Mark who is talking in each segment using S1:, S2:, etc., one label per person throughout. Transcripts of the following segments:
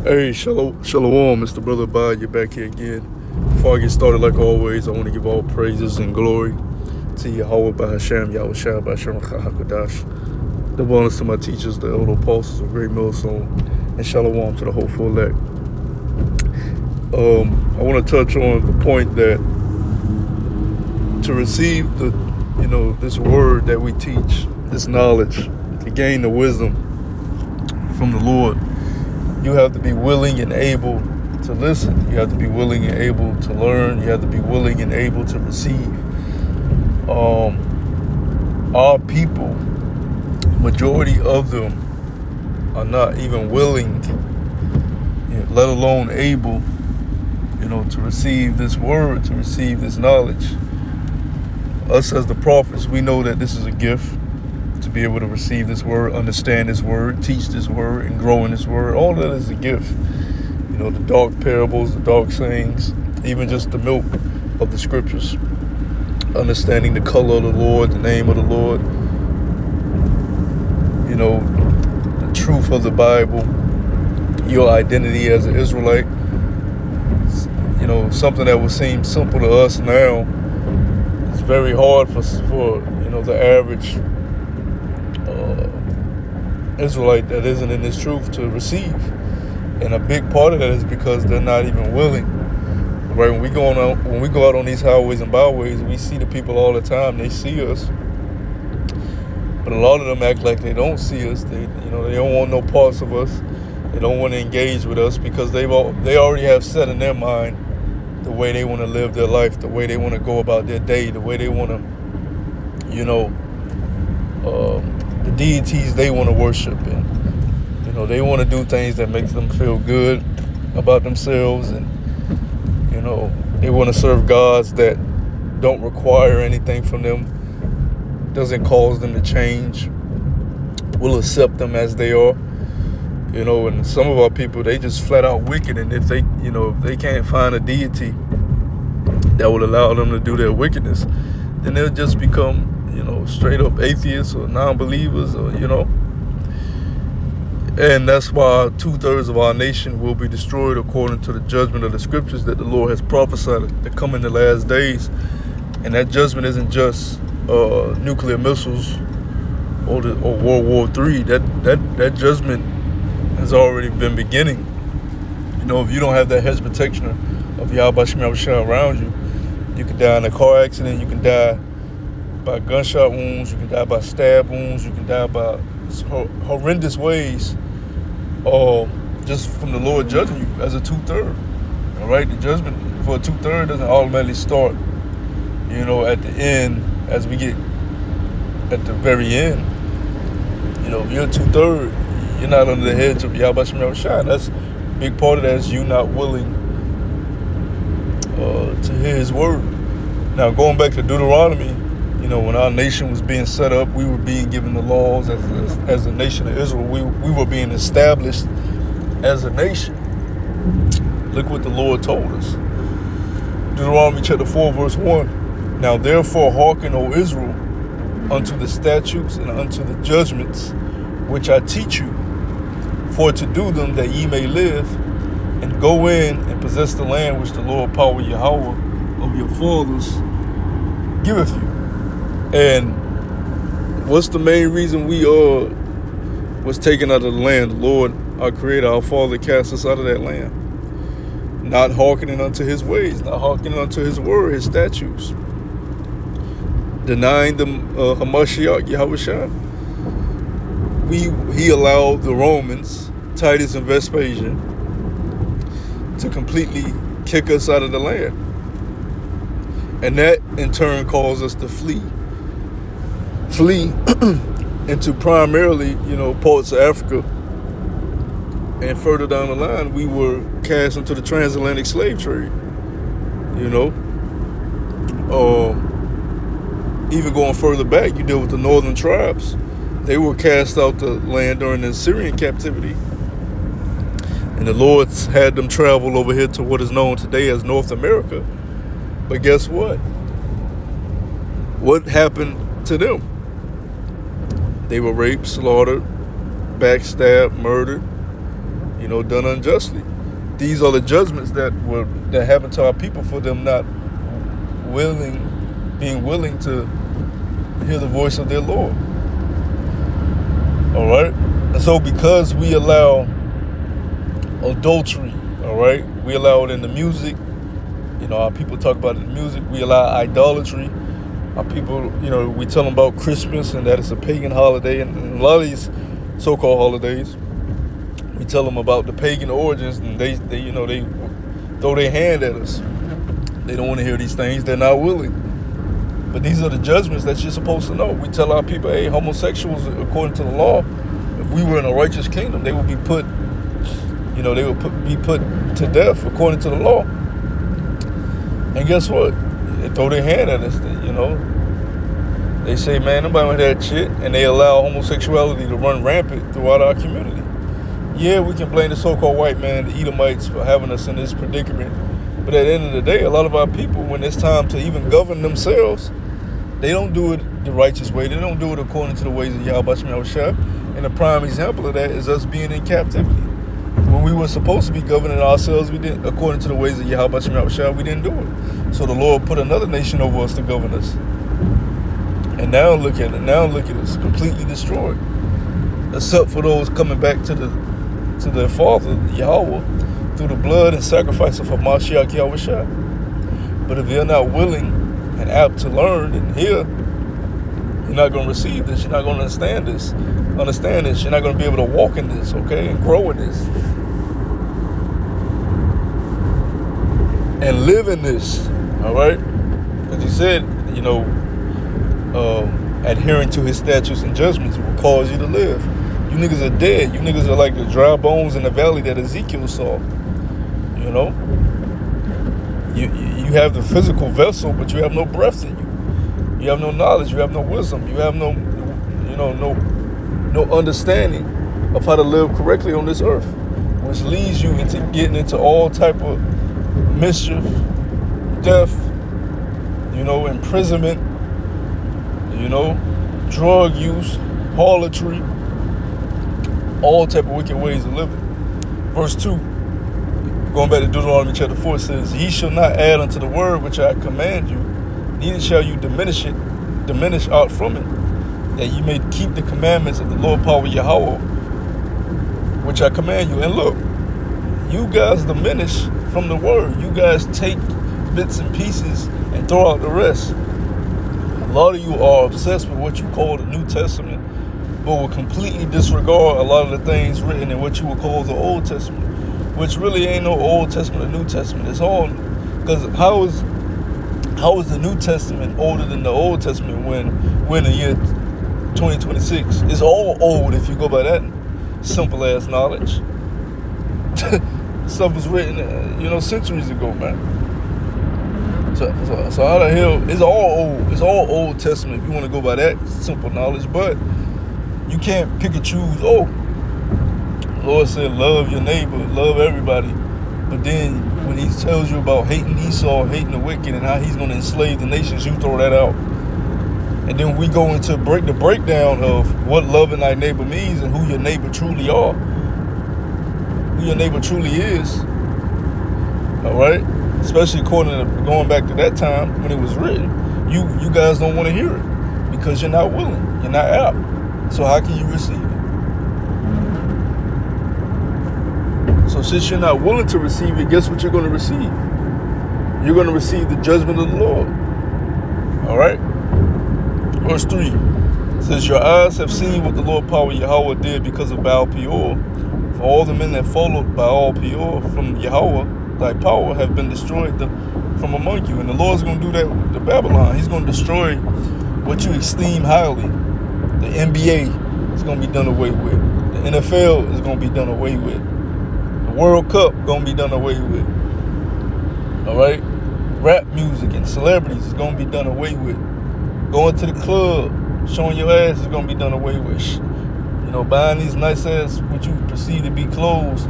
S1: Hey, shalom, Mr. Brother Abad, you're back here again. Before I get started, like always, I want to give all praises and glory to Yahweh Bahasham, Yahweh Shah, Bahasham Chahakadash. The bonus to my teachers, the elder apostles of Great Millstone, and shalom to the hopeful elect. I want to touch on the point that to receive this word that we teach, this knowledge, to gain the wisdom from the Lord, you have to be willing and able to listen. You have to be willing and able to learn. You have to be willing and able to receive. Our people, majority of them, are not even willing, let alone able, to receive this word, to receive this knowledge. Us as the prophets, we know that this is a gift, to be able to receive this word, understand this word, teach this word, and grow in this word. All that is a gift. The dark parables, the dark sayings, even just the milk of the scriptures. Understanding the color of the Lord, the name of the Lord, the truth of the Bible, your identity as an Israelite. Something that would seem simple to us now, it's very hard for the average Israelite that isn't in this truth to receive. And a big part of that is because they're not even willing. Right? When we go out on these highways and byways, we see the people all the time. They see us, but a lot of them act like they don't see us. They don't want no parts of us. They don't want to engage with us because they already have set in their mind the way they want to live their life, the way they want to go about their day, the way they want to, the deities they want to worship, and they want to do things that makes them feel good about themselves, and they want to serve gods that don't require anything from them, doesn't cause them to change, will accept them as they are. And some of our people, they just flat out wicked, and if they can't find a deity that would allow them to do their wickedness, then they'll just become straight up atheists or non-believers, or and that's why 2/3 of our nation will be destroyed according to the judgment of the scriptures that the Lord has prophesied to come in the last days. And that judgment isn't just nuclear missiles or World War III. That judgment has already been beginning. If you don't have that hedge protection of Yahweh Shema Shah around you, you can die in a car accident, you can die by gunshot wounds, you can die by stab wounds, you can die by horrendous ways, just from the Lord judging you as a 2/3. All right, the judgment for a 2/3 doesn't automatically start, at the end, as we get at the very end. If you're a 2/3, you're not under the hedge of Yahweh Shema Shah. That's a big part of that is you not willing to hear His word. Now, going back to Deuteronomy, when our nation was being set up, we were being given the laws as the nation of Israel. We were being established as a nation. Look what the Lord told us. Deuteronomy chapter 4, verse 1. Now therefore hearken, O Israel, unto the statutes and unto the judgments which I teach you, for to do them that ye may live, and go in and possess the land which the Lord power Yahweh of your fathers giveth you. And what's the main reason we was taken out of the land? The Lord, our Creator, our Father, cast us out of that land. Not hearkening unto His ways, not hearkening unto His word, His statutes. Denying the Hamashiach, Yahushua. He allowed the Romans, Titus and Vespasian, to completely kick us out of the land. And that in turn caused us to flee into primarily, parts of Africa. And further down the line, we were cast into the transatlantic slave trade. Even going further back, you deal with the northern tribes. They were cast out the land during the Assyrian captivity. And the Lord had them travel over here to what is known today as North America. But guess what? What happened to them? They were raped, slaughtered, backstabbed, murdered. done unjustly. These are the judgments that happened to our people for them not being willing to hear the voice of their Lord. All right? And so because we allow adultery, all right, we allow it in the music, our people talk about it in music, we allow idolatry. Our people, we tell them about Christmas and that it's a pagan holiday, and a lot of these so-called holidays, we tell them about the pagan origins, and they throw their hand at us. They don't want to hear these things. They're not willing. But these are the judgments that you're supposed to know. We tell our people, hey, homosexuals, according to the law, if we were in a righteous kingdom, they would be put, be put to death according to the law. And guess what? They throw their hand at us, They say, man, nobody want that shit, and they allow homosexuality to run rampant throughout our community. Yeah, we can blame the so-called white man, the Edomites, for having us in this predicament. But at the end of the day, a lot of our people, when it's time to even govern themselves, they don't do it the righteous way. They don't do it according to the ways of Yahweh Shem Shah. And a prime example of that is us being in captivity. When we were supposed to be governing ourselves, we didn't, according to the ways of Yahweh Shem Shah, we didn't do it. So the Lord put another nation over us to govern us. And now look at it. Now look at us, completely destroyed. Except for those coming back to their Father, Yahweh, through the blood and sacrifice of Hamashiach Yahweh Shah. But if they're not willing and apt to learn and hear, you're not going to receive this. You're not going to understand this. You're not going to be able to walk in this, okay, and grow in this. And live in this, all right? Because he said, adhering to his statutes and judgments will cause you to live. You niggas are dead. You niggas are like the dry bones in the valley that Ezekiel saw. You have the physical vessel, but you have no breath in you. You have no knowledge. You have no wisdom. You have no understanding of how to live correctly on this earth, which leads you into getting into all type of mischief, death, imprisonment, drug use, harlotry, all type of wicked ways of living. Verse 2, going back to Deuteronomy chapter 4, says, ye shall not add unto the word which I command you, neither shall you diminish out from it, that ye may keep the commandments of the Lord power Yahweh, which I command you. And look, you guys diminish from the word. You guys take bits and pieces and throw out the rest. A lot of you are obsessed with what you call the New Testament, but will completely disregard a lot of the things written in what you would call the Old Testament, which really ain't no Old Testament or New Testament. It's all, because how is the New Testament older than the Old Testament when we're in the year 2026? It's all old if you go by that simple ass knowledge. Stuff was written, centuries ago, man. So how the hell, it's all old. It's all Old Testament if you want to go by that simple knowledge, but you can't pick and choose. Oh, the Lord said, love your neighbor, love everybody. But then when he tells you about hating Esau, hating the wicked, and how he's going to enslave the nations, you throw that out. And then we go into the breakdown of what loving thy neighbor means and who your neighbor truly are. Who your neighbor truly is. All right? Especially according to going back to that time when it was written. You guys don't want to hear it because you're not willing. You're not apt. So how can you receive it? So since you're not willing to receive it, guess what you're going to receive? You're going to receive the judgment of the Lord. All right? Verse 3 says, your eyes have seen what the Lord power Yahweh did because of Baal Peor. For all the men that followed Baal Peor from Yahweh, thy power have been destroyed from among you. And the Lord's going to do that with the Babylon. He's going to destroy what you esteem highly. The NBA is going to be done away with. The NFL is going to be done away with. The World Cup going to be done away with. All right? Rap music and celebrities is going to be done away with. Going to the club, showing your ass is going to be done away with. Buying these nice ass, what you perceive to be clothes,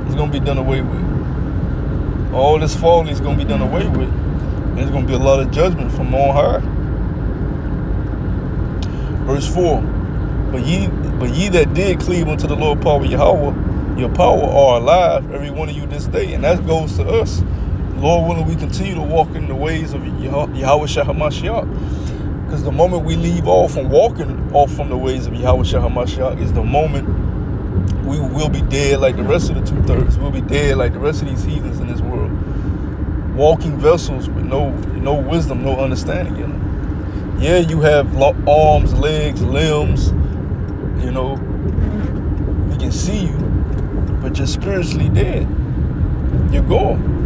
S1: is going to be done away with. All this folly is going to be done away with. And there's going to be a lot of judgment from on high. Verse 4, but ye that did cleave unto the Lord power Yahweh, your power are alive, every one of you this day. And that goes to us. Lord willing, we continue to walk in the ways of Yahweh Shah HaMashiach. Because the moment we leave off from walking off from the ways of Yahweh Shah HaMashiach is the moment we will be dead like the rest of the 2/3. We'll be dead like the rest of these heathens in this world. Walking vessels with no wisdom, no understanding, you know. Yeah, you have arms, legs, limbs, you know. We can see you, but you're spiritually dead. You're gone.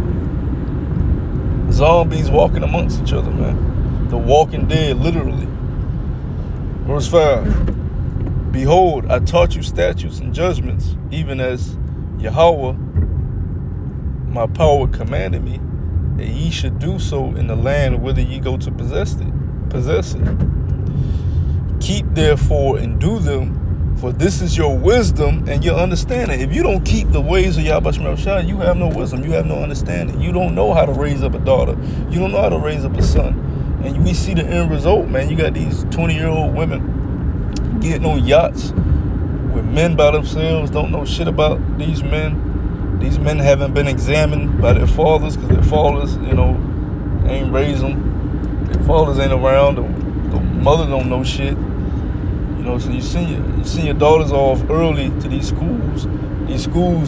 S1: Zombies walking amongst each other, man. The walking dead, literally. Verse 5. Behold, I taught you statutes and judgments, even as Yahweh, my power, commanded me, that ye should do so in the land whither ye go to possess it. Keep therefore and do them, for this is your wisdom and your understanding. If you don't keep the ways of Yahweh Shah, you have no wisdom, you have no understanding. You don't know how to raise up a daughter. You don't know how to raise up a son. And we see the end result, man. You got these 20-year-old women getting on yachts with men by themselves, don't know shit about these men. These men haven't been examined by their fathers because their fathers, you know, ain't raised them. Their fathers ain't around. The mother don't know shit. You know, so you send your daughters off early to these schools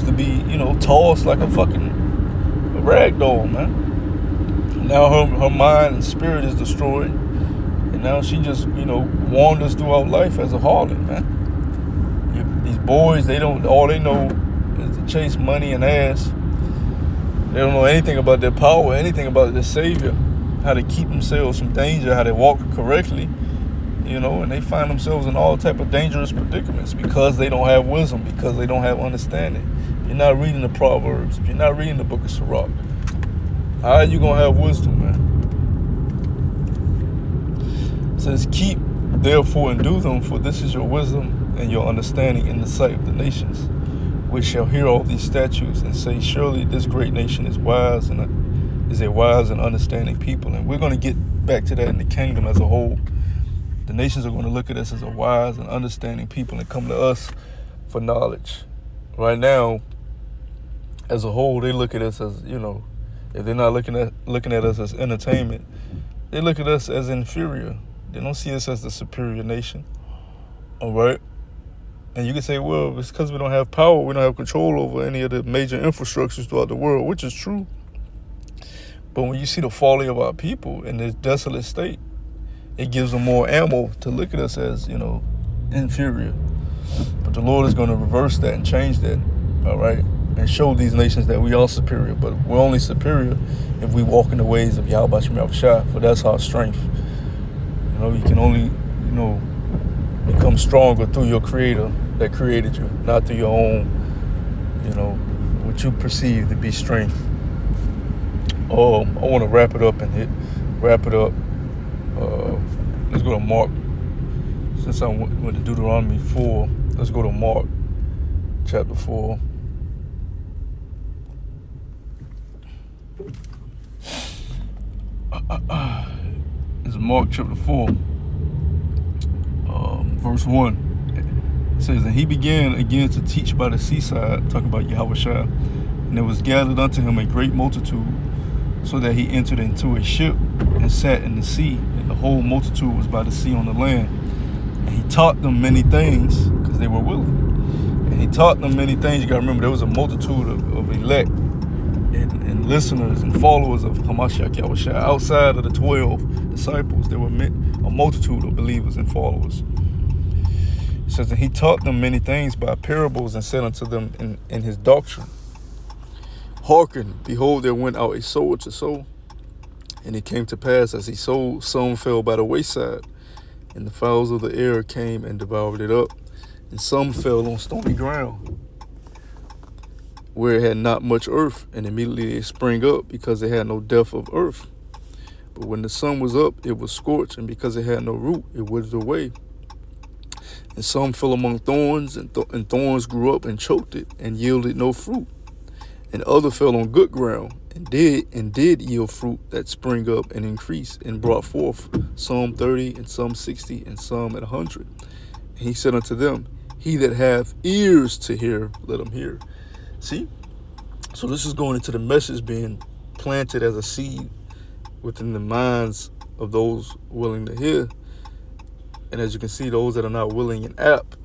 S1: to be, you know, tossed like a fucking rag doll, man. Now her mind and spirit is destroyed, and now she just, you know, wanders throughout life as a harlot, man. These boys, all they know is to chase money and ass. They don't know anything about their power, anything about their Savior, how to keep themselves from danger, how to walk correctly, you know, and they find themselves in all type of dangerous predicaments because they don't have wisdom, because they don't have understanding. If you're not reading the Proverbs, if you're not reading the book of Sirach, how are you going to have wisdom, man? It says, keep therefore and do them, for this is your wisdom and your understanding in the sight of the nations, which shall hear all these statutes and say, surely this great nation is wise and is a wise and understanding people. And we're going to get back to that in the kingdom as a whole. The nations are going to look at us as a wise and understanding people and come to us for knowledge. Right now, as a whole, they look at us as, you know, if they're not looking at us as entertainment, they look at us as inferior. They don't see us as the superior nation. All right? And you can say, well, it's because we don't have power, we don't have control over any of the major infrastructures throughout the world, which is true. But when you see the folly of our people in this desolate state, it gives them more ammo to look at us as, you know, inferior. But the Lord is going to reverse that and change that, all right? And show these nations that we are superior. But we're only superior if we walk in the ways of Yahweh Shah, for that's our strength. You know, you can only, you know, become stronger through your Creator that created you, not through your own, you know, what you perceive to be strength. I want to wrap it up. Let's go to Mark. Since I went to Deuteronomy 4, let's go to Mark chapter 4. It's Mark chapter 4, verse 1. It says, and he began again to teach by the seaside, talking about Yahweh Shah, and there was gathered unto him a great multitude, so that he entered into a ship and sat in the sea, and the whole multitude was by the sea on the land. And he taught them many things, because they were willing. And he taught them many things. You got to remember, there was a multitude of elect and listeners and followers of Hamashiach Yahweh Shah. Outside of the 12 disciples, there were a multitude of believers and followers. It says that he taught them many things by parables and said unto them in his doctrine, hearken, behold, there went out a sower to sow. And it came to pass, as he sowed, some fell by the wayside, and the fowls of the air came and devoured it up. And some fell on stony ground, where it had not much earth, and immediately it sprang up, because it had no depth of earth. But when the sun was up, it was scorched, and because it had no root, it withered away. And some fell among thorns, and thorns grew up and choked it, and yielded no fruit. And other fell on good ground, and did yield fruit that sprang up and increased, and brought forth some 30, and some 60, and some 100. And he said unto them, he that hath ears to hear, let him hear. See? So this is going into the message being planted as a seed within the minds of those willing to hear. And as you can see, those that are not willing and apt,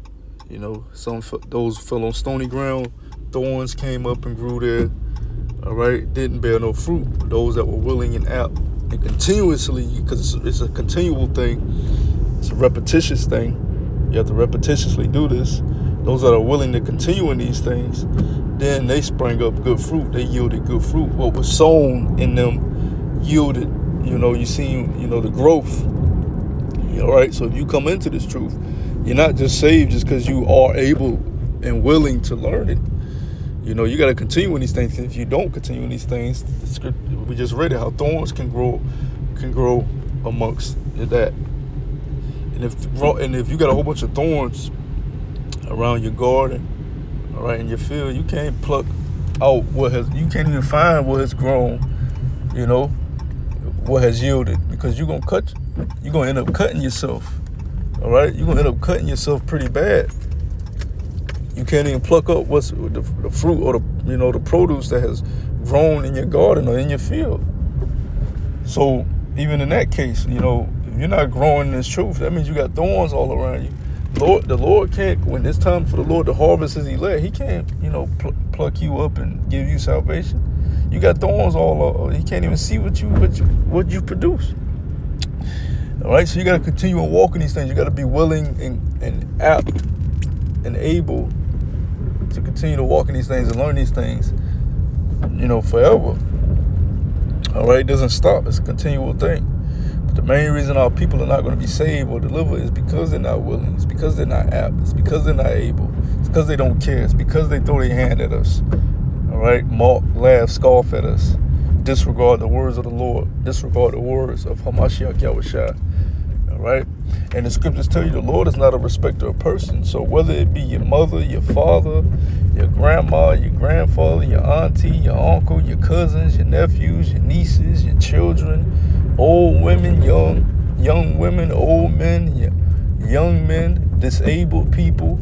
S1: those fell on stony ground, thorns came up and grew there, all right, didn't bear no fruit. Those that were willing and apt and continuously, because it's a continual thing, it's a repetitious thing, you have to repetitiously do this. Those that are willing to continue in these things, then they sprang up good fruit. They yielded good fruit. What was sown in them yielded, you see, the growth. All right, so if you come into this truth, you're not just saved just because you are able and willing to learn it. You got to continue in these things. If you don't continue in these things, we just read it, how thorns can grow amongst that. And if you got a whole bunch of thorns around your garden, all right, in your field, you can't pluck out you can't even find what has grown, what has yielded, because you're going to end up cutting yourself. All right, you're going to end up cutting yourself pretty bad. You can't even pluck up what's the fruit or the produce that has grown in your garden or in your field. So even in that case, if you're not growing in this truth, that means you got thorns all around you. The Lord can't, when it's time for the Lord to harvest his elect, he can't, pluck you up and give you salvation. You got thorns all over. He can't even see what you produce. All right, so you got to continue on walking these things. You got to be willing and apt and able to continue to walk in these things and learn these things, forever. All right, it doesn't stop. It's a continual thing. But the main reason our people are not going to be saved or delivered is because they're not willing. It's because they're not apt. It's because they're not able. It's because they don't care. It's because they throw their hand at us. All right, mock, laugh, scoff at us. Disregard the words of the Lord. Disregard the words of Hamashiach Yahushua. All right? And the scriptures tell you the Lord is not a respecter of persons. So whether it be your mother, your father, your grandma, your grandfather, your auntie, your uncle, your cousins, your nephews, your nieces, your children, old women, young women, old men, young men, disabled people,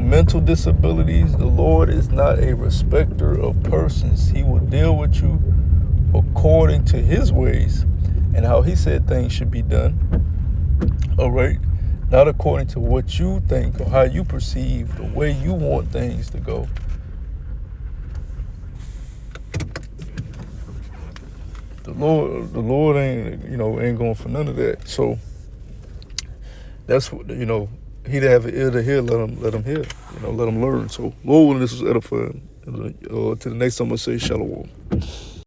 S1: mental disabilities, the Lord is not a respecter of persons. He will deal with you according to his ways and how he said things should be done. All right? Not according to what you think or how you perceive, the way you want things to go. The Lord ain't, ain't going for none of that. So that's what, he that have an ear to hear, let him hear, let him learn. So Lord, this was edifying. To the next time I say shalom.